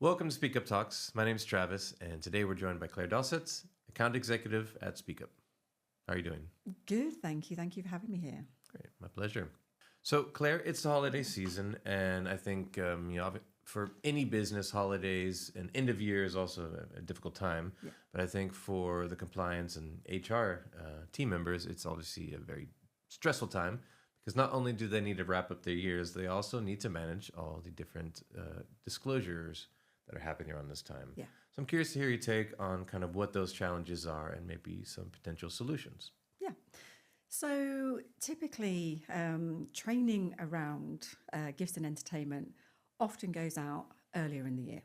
Welcome to Speak Up Talks. My name is Travis, and today we're joined by Claire Dosset, account executive at Speak Up. How are you doing? Good, thank you. Thank you for having me here. Great, my pleasure. So, Claire, it's the holiday season, and I think for any business, holidays and end of year is also a difficult time. Yeah. But I think for the compliance and HR team members, it's obviously a very stressful time because not only do they need to wrap up their years, they also need to manage all the different disclosures that are happening around this time. Yeah. So I'm curious to hear your take on kind of what those challenges are and maybe some potential solutions. Yeah. So typically, training around gifts and entertainment often goes out earlier in the year.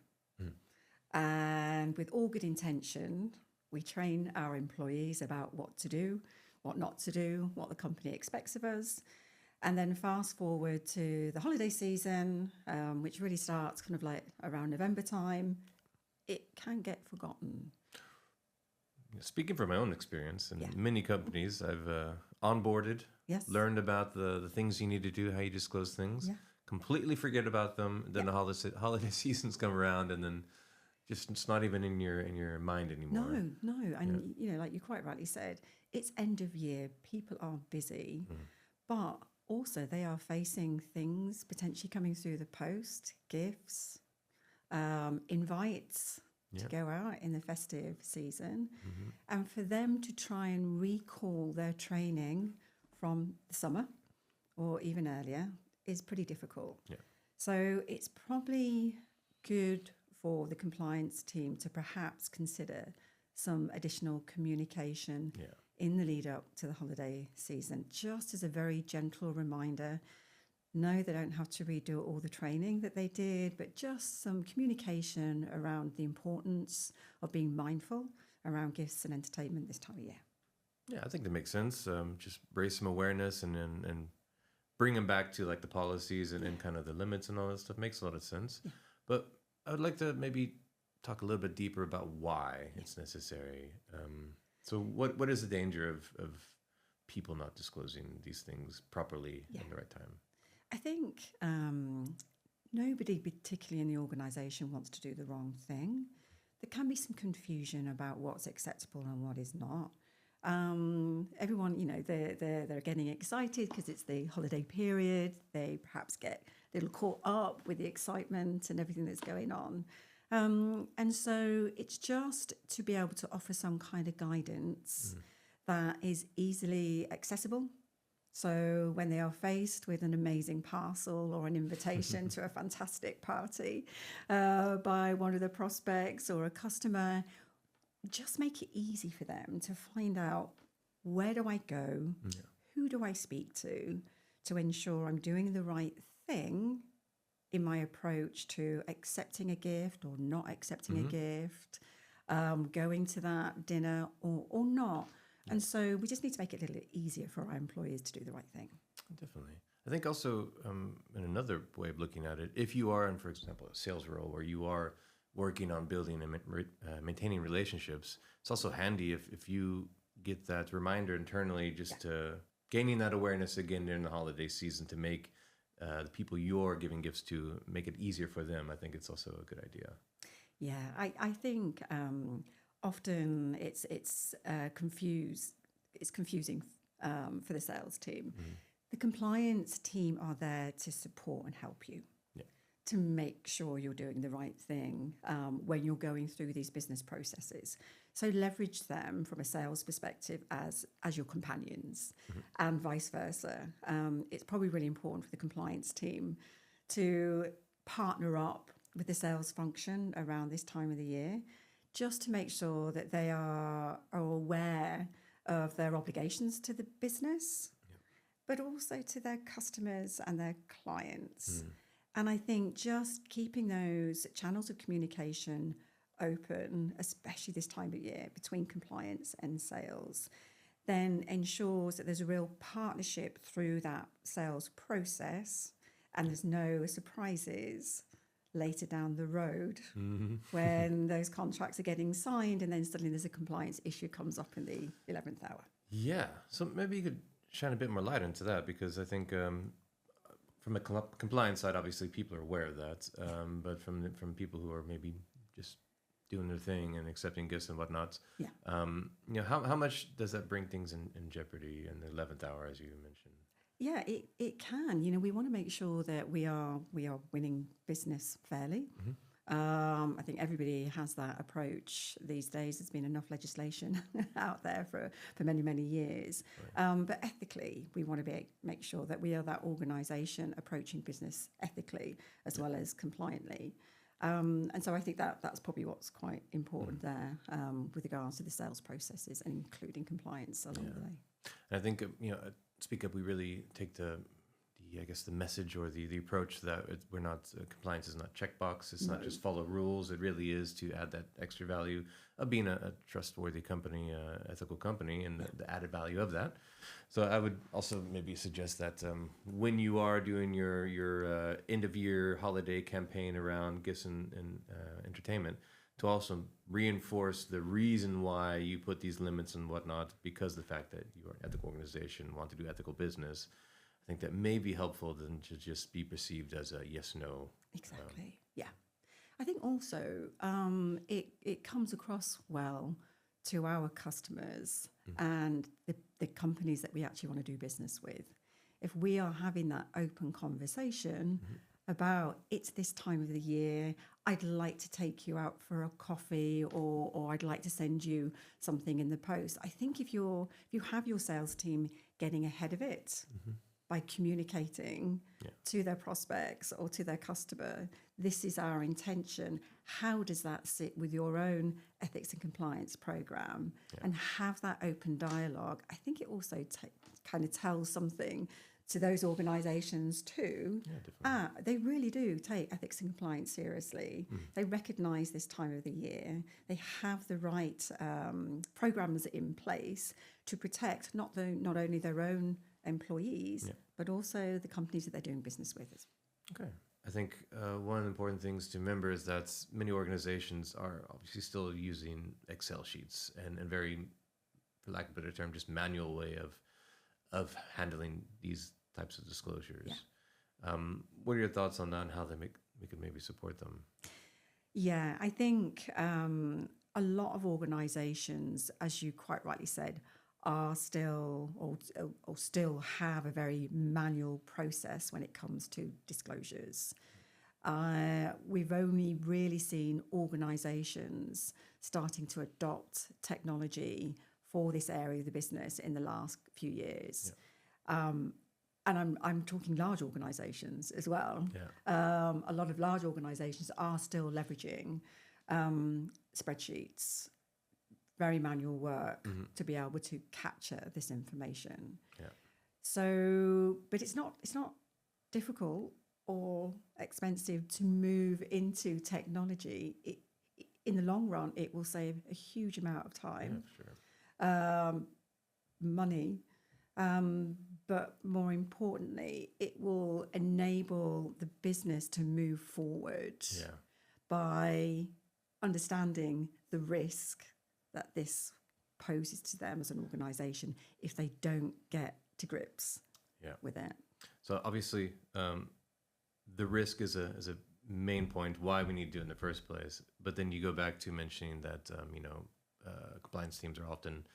And with all good intention, we train our employees about what to do, what not to do, what the company expects of us. And then fast forward to the holiday season, which really starts kind of like around November time, it can get forgotten. Speaking from my own experience in Yeah. many companies, I've onboarded, Yes. learned about the things you need to do, how you disclose things, Yeah. completely forget about them. Then Yeah. the holiday seasons come around, and then just it's not even in your mind anymore. No. And, like you quite rightly said, it's end of year. People are busy, but also they are facing things potentially coming through the post, gifts, invites to Yeah. go out in the festive season. And for them to try and recall their training from the summer or even earlier is pretty difficult. Yeah. So it's probably good for the compliance team to perhaps consider some additional communication Yeah. in the lead up to the holiday season, just as a very gentle reminder. No, they don't have to redo all the training that they did, but just some communication around the importance of being mindful around gifts and entertainment this time of year. Yeah, I think that makes sense. Just raise some awareness and bring them back to like the policies and kind of the limits and all that stuff makes a lot of sense. Yeah. But I would like to maybe talk a little bit deeper about why it's necessary. So what is the danger of people not disclosing these things properly Yeah. in the right time? I think nobody, particularly in the organisation, wants to do the wrong thing. There can be some confusion about what's acceptable and what is not. Everyone, they're getting excited because it's the holiday period. They perhaps get a little caught up with the excitement and everything that's going on. And so it's just to be able to offer some kind of guidance that is easily accessible. So when they are faced with an amazing parcel or an invitation to a fantastic party by one of the prospects or a customer, just make it easy for them to find out, where do I go? Yeah. Who do I speak to ensure I'm doing the right thing in my approach to accepting a gift or not accepting a gift, going to that dinner or not. And so we just need to make it a little easier for our employees to do the right thing. Definitely. I think also in another way of looking at it, if you are in, for example, a sales role where you are working on building and maintaining relationships, it's also handy if you get that reminder internally just to gaining that awareness again during the holiday season to make the people you're giving gifts to, make it easier for them. I think it's also a good idea. Yeah, I think often it's confusing for the sales team. The compliance team are there to support and help you, to make sure you're doing the right thing when you're going through these business processes. So leverage them from a sales perspective as your companions and vice versa. It's probably really important for the compliance team to partner up with the sales function around this time of the year, just to make sure that they are aware of their obligations to the business, but also to their customers and their clients. And I think just keeping those channels of communication open, especially this time of year, between compliance and sales, then ensures that there's a real partnership through that sales process and there's no surprises later down the road when those contracts are getting signed and then suddenly there's a compliance issue comes up in the 11th hour. Yeah. So maybe you could shine a bit more light into that, because I think, from a compliance side, obviously people are aware of that, but from people who are maybe just doing their thing and accepting gifts and whatnot, Yeah. How much does that bring things in jeopardy in the 11th hour, as you mentioned? Yeah, it can. We want to make sure that we are winning business fairly. I think everybody has that approach these days. There's been enough legislation out there for many, many years. Right. But ethically, we want to make sure that we are that organisation approaching business ethically as well as compliantly. And so I think that's probably what's quite important there with regards to the sales processes and including compliance along the way. And I think, at Speak Up, we really take the message or the approach that we're not, compliance is not checkbox. It's not just follow rules. It really is to add that extra value of being a trustworthy company, ethical company, and the added value of that. So I would also maybe suggest that when you are doing your end of year holiday campaign around gifts and entertainment, to also reinforce the reason why you put these limits and whatnot, because the fact that you are an ethical organization, want to do ethical business. I think that may be helpful than to just be perceived as a yes/no. Exactly. Yeah. I think also it comes across well to our customers and the companies that we actually want to do business with. If we are having that open conversation about it's this time of the year, I'd like to take you out for a coffee or I'd like to send you something in the post. I think if you have your sales team getting ahead of it, by communicating to their prospects or to their customer, this is our intention. How does that sit with your own ethics and compliance program? And have that open dialogue. I think it also kind of tells something to those organizations too. They really do take ethics and compliance seriously. They recognize this time of the year. They have the right programs in place to protect not only their own employees, but also the companies that they're doing business with. Okay. I think one of the important things to remember is that many organizations are obviously still using Excel sheets and very, for lack of a better term, just manual way of handling these types of disclosures. What are your thoughts on that and how we could maybe support them? Yeah, I think a lot of organizations, as you quite rightly said, are still or still have a very manual process when it comes to disclosures. We've only really seen organizations starting to adopt technology for this area of the business in the last few years. And I'm talking large organizations as well. A lot of large organizations are still leveraging spreadsheets, very manual work to be able to capture this information. So, but it's not difficult or expensive to move into technology. In the long run, it will save a huge amount of time, money, but more importantly, it will enable the business to move forward by understanding the risk that this poses to them as an organization if they don't get to grips with it. So obviously, the risk is a main point why we need to do it in the first place. But then you go back to mentioning that compliance teams are often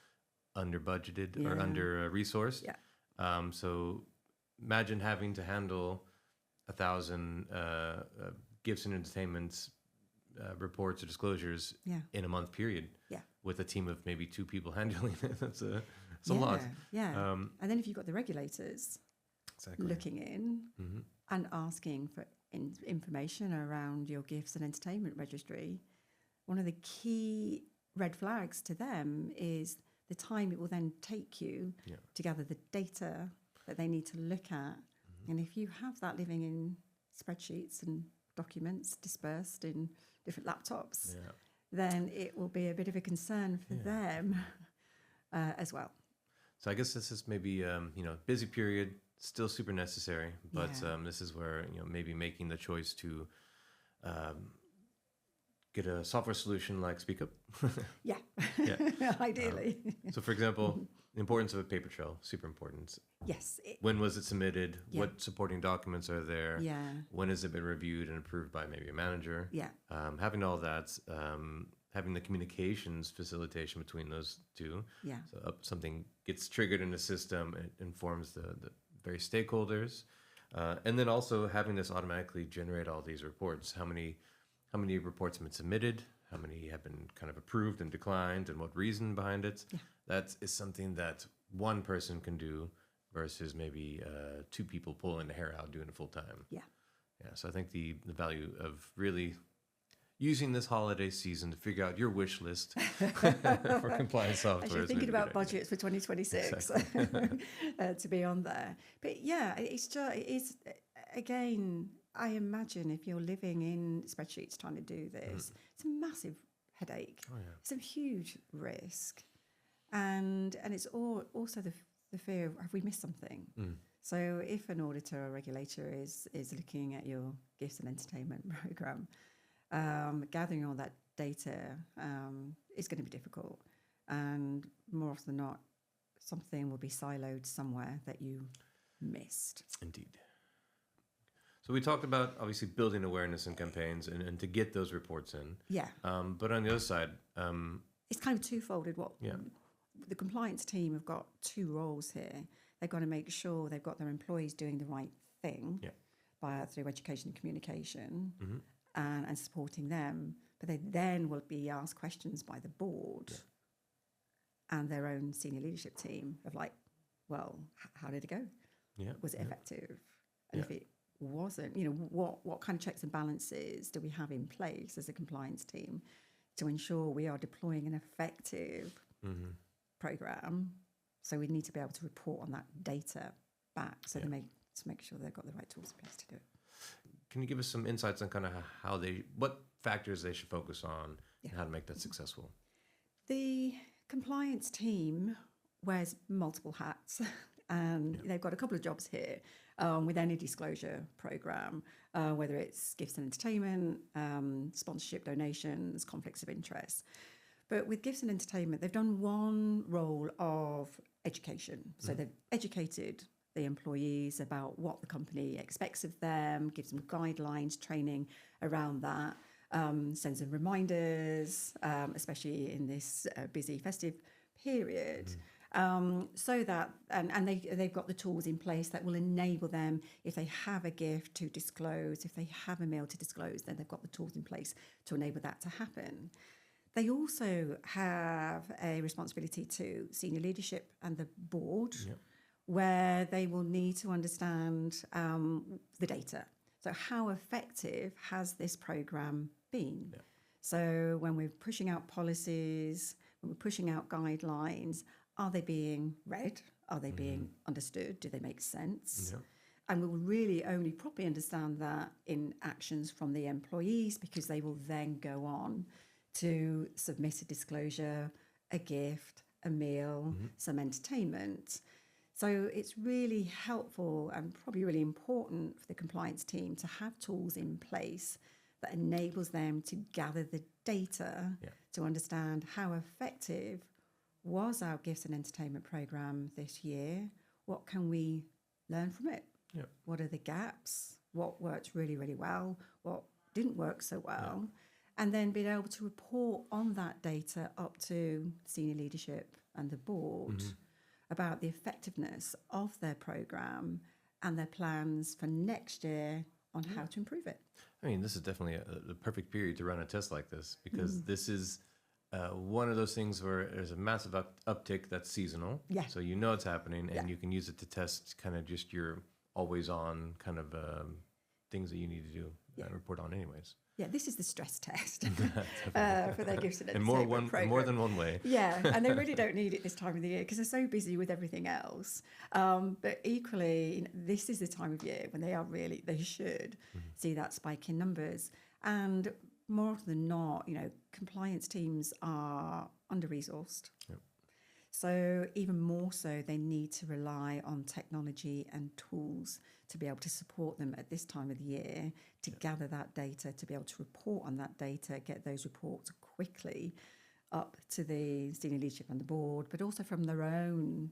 under budgeted or under resourced. So imagine having to handle 1,000 gifts and entertainments reports or disclosures in a month period with a team of maybe 2 people handling it. That's a lot. And then if you've got the regulators looking in and asking for information around your gifts and entertainment registry, one of the key red flags to them is the time it will then take you to gather the data that they need to look at. And if you have that living in spreadsheets and documents dispersed in different laptops, then it will be a bit of a concern for them as well. So I guess this is maybe, busy period, still super necessary, but this is where, maybe making the choice to get a software solution like Speak Up. Ideally. So for example, the importance of a paper trail, super important. Yes. When was it submitted? Yeah. What supporting documents are there? Yeah. When has it been reviewed and approved by maybe a manager? Yeah. Having all that, having the communications facilitation between those two. Yeah. So something gets triggered in the system, it informs the various stakeholders. And then also having this automatically generate all these reports. How many reports have been submitted? How many have been kind of approved and declined, and what reason behind it? Yeah. That is something that one person can do versus maybe two people pulling the hair out doing it full time. Yeah. Yeah. So I think the value of really using this holiday season to figure out your wish list for compliance software. As you're thinking about budgets for 2026 to be on there. But yeah, it's again, I imagine if you're living in spreadsheets trying to do this, it's a massive headache. Oh, yeah. It's a huge risk. And it's also the fear of, have we missed something? So if an auditor or regulator is looking at your gifts and entertainment program, gathering all that data is going to be difficult. And more often than not, something will be siloed somewhere that you missed. Indeed. So we talked about obviously building awareness and campaigns and to get those reports in. Yeah. But on the other side, it's kind of twofolded. The compliance team have got two roles here. They've got to make sure they've got their employees doing the right thing through education and communication and supporting them. But they then will be asked questions by the board and their own senior leadership team of like, well, how did it go? Yeah. Was it effective? And if it wasn't, what kind of checks and balances do we have in place as a compliance team to ensure we are deploying an effective program? So we need to be able to report on that data back to make sure they've got the right tools in place to do it. Can you give us some insights on kind of what factors they should focus on and how to make that successful? The compliance team wears multiple hats and they've got a couple of jobs here with any disclosure program, whether it's gifts and entertainment, sponsorship, donations, conflicts of interest. But with gifts and entertainment, they've done one role of education. So they've educated the employees about what the company expects of them, gives them guidelines, training around that, sends them reminders, especially in this busy festive period. So that, and they've got the tools in place that will enable them, if they have a gift to disclose, if they have a meal to disclose, then they've got the tools in place to enable that to happen. They also have a responsibility to senior leadership and the board, where they will need to understand the data. So how effective has this program been? Yeah. So when we're pushing out policies, when we're pushing out guidelines, are they being read? Are they being understood? Do they make sense? Yeah. And we'll really only properly understand that in actions from the employees, because they will then go on to submit a disclosure, a gift, a meal, some entertainment. So it's really helpful and probably really important for the compliance team to have tools in place that enables them to gather the data to understand how effective was our gifts and entertainment program this year. What can we learn from it? Yep. What are the gaps? What worked really, really well? What didn't work so well? Yep. And then being able to report on that data up to senior leadership and the board about the effectiveness of their program and their plans for next year on how to improve it. I mean, this is definitely the perfect period to run a test like this, because this is one of those things where there's a massive uptick that's seasonal. Yeah. So you know it's happening, and you can use it to test kind of just your always on kind of things that you need to do and report on anyways. Yeah, this is the stress test for their gifts and entertainment program. More than one way. Yeah, and they really don't need it this time of the year because they're so busy with everything else. But equally, this is the time of year when they should see that spike in numbers. And more often than not, compliance teams are under-resourced. Yep. So even more so, they need to rely on technology and tools to be able to support them at this time of the year, to gather that data, to be able to report on that data, get those reports quickly, up to the senior leadership and the board, but also from their own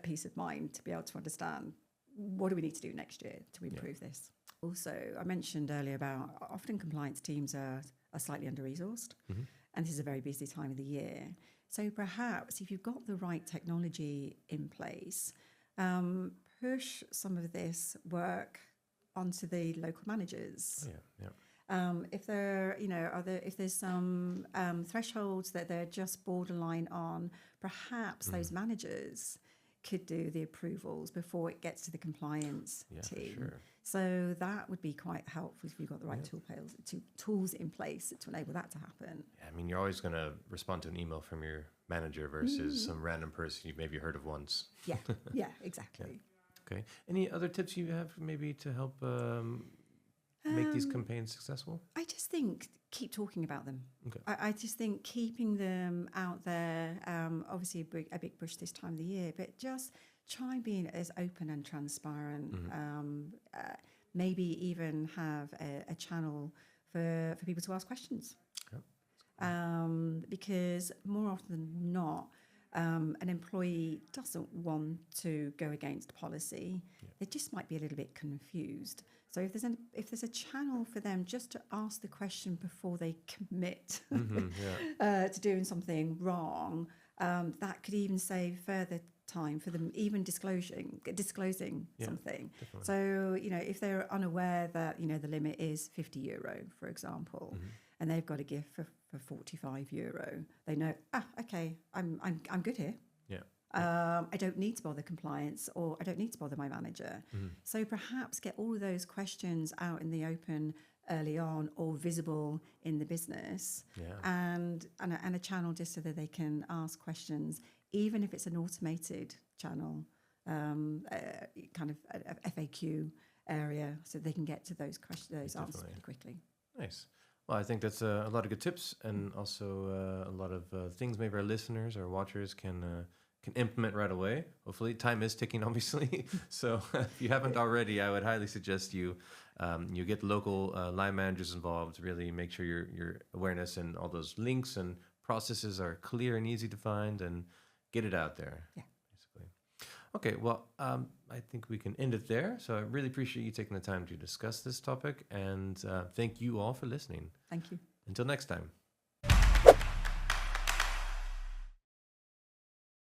peace of mind to be able to understand what do we need to do next year to improve this. Also, I mentioned earlier about often compliance teams are slightly under-resourced, and this is a very busy time of the year. So perhaps if you've got the right technology in place, push some of this work onto the local managers. If there, if there's some thresholds that they're just borderline on, perhaps those managers could do the approvals before it gets to the compliance team. For sure. So that would be quite helpful if you've got the right tools in place to enable that to happen. Yeah, I mean, you're always going to respond to an email from your manager versus some random person you maybe heard of once. Yeah, exactly. Okay. Any other tips you have maybe to help make these campaigns successful? I just think keep talking about them. Okay. I just think keeping them out there, obviously a big push this time of the year, but just try and be as open and transparent. Maybe even have a channel for people to ask questions. Because more often than not, an employee doesn't want to go against policy. They just might be a little bit confused. So if there's a channel for them just to ask the question before they commit to doing something wrong, that could even save further time for them even disclosing something. Definitely. So if they're unaware that the limit is €50, for example, and they've got a gift for €45, they know okay, I'm good here. I don't need to bother compliance, or I don't need to bother my manager. So perhaps get all of those questions out in the open early on, or visible in the business, and a channel just so that they can ask questions, even if it's an automated channel, kind of a FAQ area, so they can get to those questions, those answers pretty quickly. Nice. Well, I think that's a lot of good tips, and also a lot of things maybe our listeners or watchers can implement right away. Hopefully, time is ticking, obviously. So if you haven't already, I would highly suggest you get local line managers involved. Really make sure your awareness and all those links and processes are clear and easy to find, and get it out there. Basically. Okay. Well, I think we can end it there. So I really appreciate you taking the time to discuss this topic, and thank you all for listening. Thank you. Until next time.